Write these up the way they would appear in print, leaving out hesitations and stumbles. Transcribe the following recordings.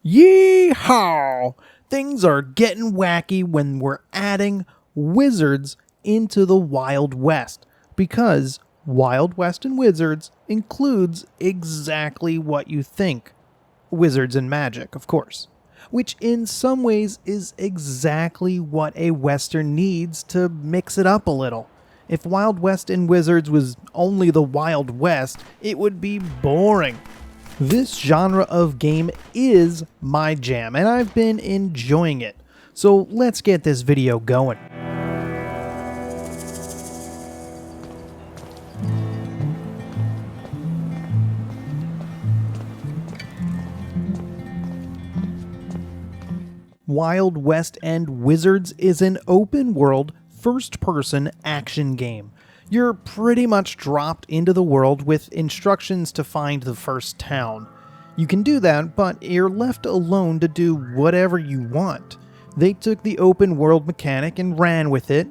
Yeehaw! Things are getting wacky when we're adding wizards into the Wild West, because Wild West and Wizards includes exactly what you think. Wizards and magic, of course. Which in some ways is exactly what a Western needs to mix it up a little. If Wild West and Wizards was only the Wild West, it would be boring. This genre of game is my jam, and I've been enjoying it. So let's get this video going. Wild West and Wizards is an open-world, first-person action game. You're pretty much dropped into the world with instructions to find the first town. You can do that, but you're left alone to do whatever you want. They took the open world mechanic and ran with it.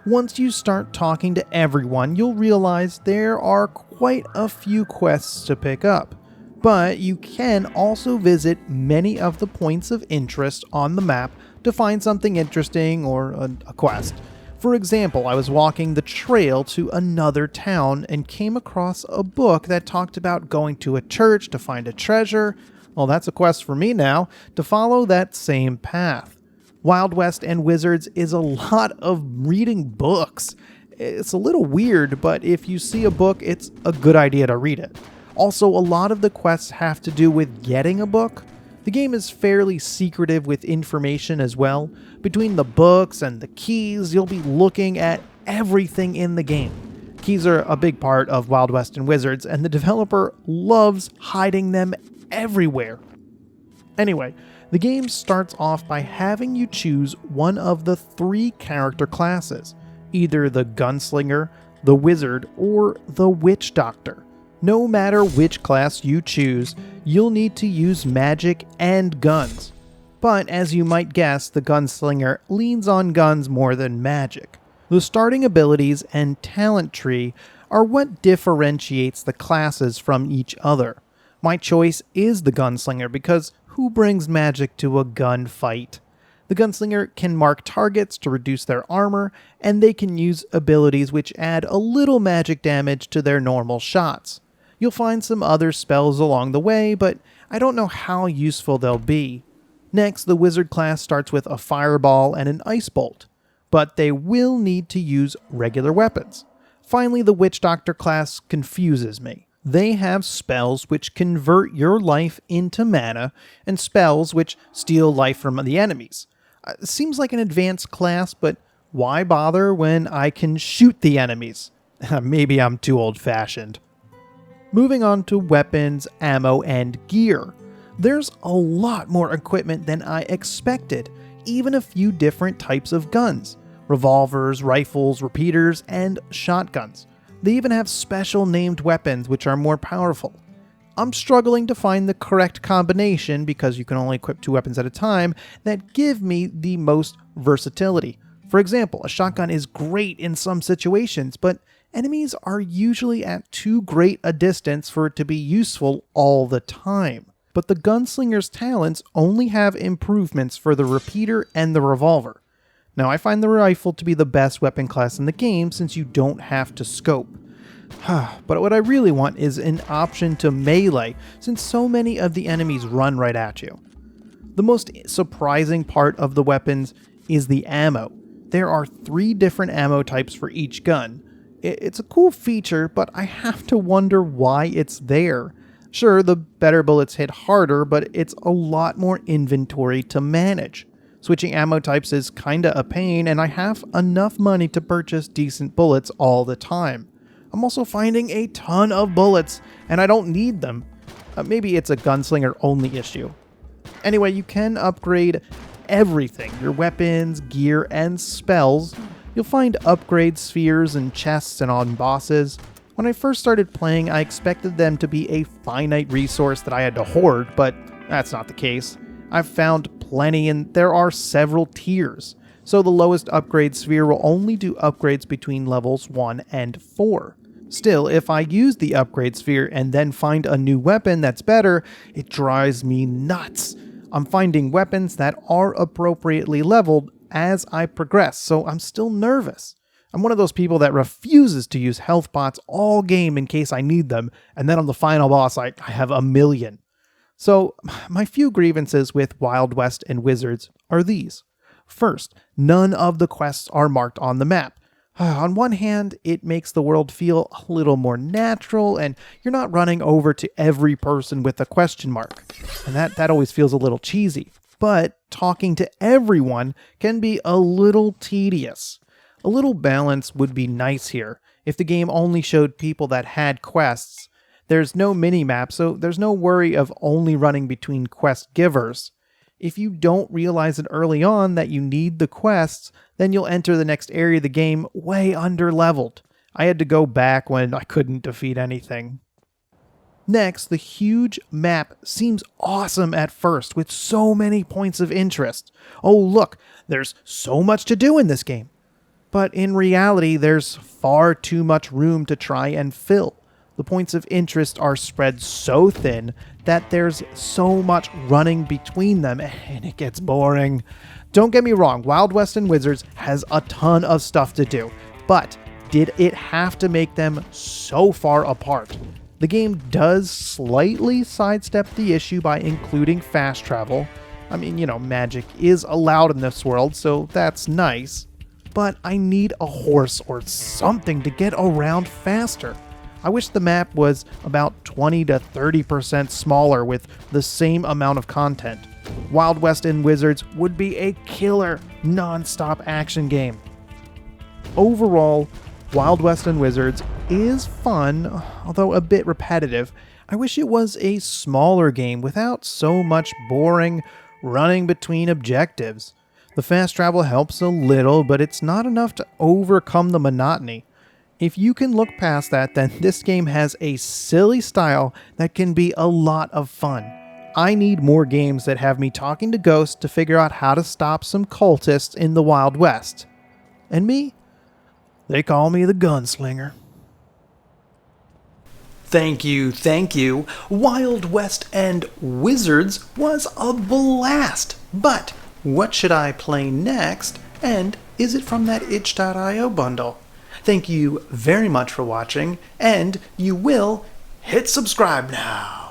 Once you start talking to everyone, you'll realize there are quite a few quests to pick up. But you can also visit many of the points of interest on the map to find something interesting or a quest. For example, I was walking the trail to another town and came across a book that talked about going to a church to find a treasure. Well, that's a quest for me now, to follow that same path. Wild West and Wizards is a lot of reading books. It's a little weird, but if you see a book, it's a good idea to read it. Also, a lot of the quests have to do with getting a book. The game is fairly secretive with information as well. Between the books and the keys, you'll be looking at everything in the game. Keys are a big part of Wild West and Wizards, and the developer loves hiding them everywhere. Anyway, the game starts off by having you choose one of the 3 character classes, either the Gunslinger, the Wizard, or the Witch Doctor. No matter which class you choose, you'll need to use magic and guns. But as you might guess, the Gunslinger leans on guns more than magic. The starting abilities and talent tree are what differentiates the classes from each other. My choice is the Gunslinger because who brings magic to a gunfight? The Gunslinger can mark targets to reduce their armor, and they can use abilities which add a little magic damage to their normal shots. You'll find some other spells along the way, but I don't know how useful they'll be. Next, the Wizard class starts with a fireball and an ice bolt, but they will need to use regular weapons. Finally, the Witch Doctor class confuses me. They have spells which convert your life into mana, and spells which steal life from the enemies. Seems like an advanced class, but why bother when I can shoot the enemies? Maybe I'm too old-fashioned. Moving on to weapons, ammo, and gear. There's a lot more equipment than I expected, even a few different types of guns. Revolvers, rifles, repeaters, and shotguns. They even have special named weapons which are more powerful. I'm struggling to find the correct combination, because you can only equip 2 weapons at a time, that give me the most versatility. For example, a shotgun is great in some situations, but enemies are usually at too great a distance for it to be useful all the time. But the Gunslinger's talents only have improvements for the repeater and the revolver. Now, I find the rifle to be the best weapon class in the game since you don't have to scope. But what I really want is an option to melee, since so many of the enemies run right at you. The most surprising part of the weapons is the ammo. There are 3 different ammo types for each gun. It's a cool feature, but I have to wonder why it's there. Sure, the better bullets hit harder, but it's a lot more inventory to manage. Switching ammo types is kinda a pain, and I have enough money to purchase decent bullets all the time. I'm also finding a ton of bullets, and I don't need them. Maybe it's a Gunslinger only issue. Anyway, you can upgrade everything, your weapons, gear, and spells. You'll find upgrade spheres and chests and on bosses. When I first started playing, I expected them to be a finite resource that I had to hoard, but that's not the case. I've found plenty, and there are several tiers. So the lowest upgrade sphere will only do upgrades between levels 1 and 4. Still, if I use the upgrade sphere and then find a new weapon that's better, it drives me nuts. I'm finding weapons that are appropriately leveled as I progress, so I'm still nervous. I'm one of those people that refuses to use health pots all game in case I need them, and then on the final boss I have a million. So, my few grievances with Wild West and Wizards are these. First, none of the quests are marked on the map. On one hand, it makes the world feel a little more natural, and you're not running over to every person with a question mark. And that always feels a little cheesy. But talking to everyone can be a little tedious. A little balance would be nice here. If the game only showed people that had quests, there's no mini-map, so there's no worry of only running between quest givers. If you don't realize it early on that you need the quests, then you'll enter the next area of the game way under-leveled. I had to go back when I couldn't defeat anything. Next, the huge map seems awesome at first, with so many points of interest. Oh look, there's so much to do in this game. But in reality, there's far too much room to try and fill. The points of interest are spread so thin that there's so much running between them, and it gets boring. Don't get me wrong, Wild West and Wizards has a ton of stuff to do, but did it have to make them so far apart? The game does slightly sidestep the issue by including fast travel. I mean, magic is allowed in this world, so that's nice. But I need a horse or something to get around faster. I wish the map was about 20 to 30% smaller with the same amount of content. Wild West and Wizards would be a killer, non-stop action game. Overall, Wild West and Wizards is fun, although a bit repetitive. I wish it was a smaller game without so much boring running between objectives. The fast travel helps a little, but it's not enough to overcome the monotony. If you can look past that, then this game has a silly style that can be a lot of fun. I need more games that have me talking to ghosts to figure out how to stop some cultists in the Wild West. And me? They call me the Gunslinger. Thank you. Wild West and Wizards was a blast. But what should I play next? And is it from that itch.io bundle? Thank you very much for watching, and you will hit subscribe now.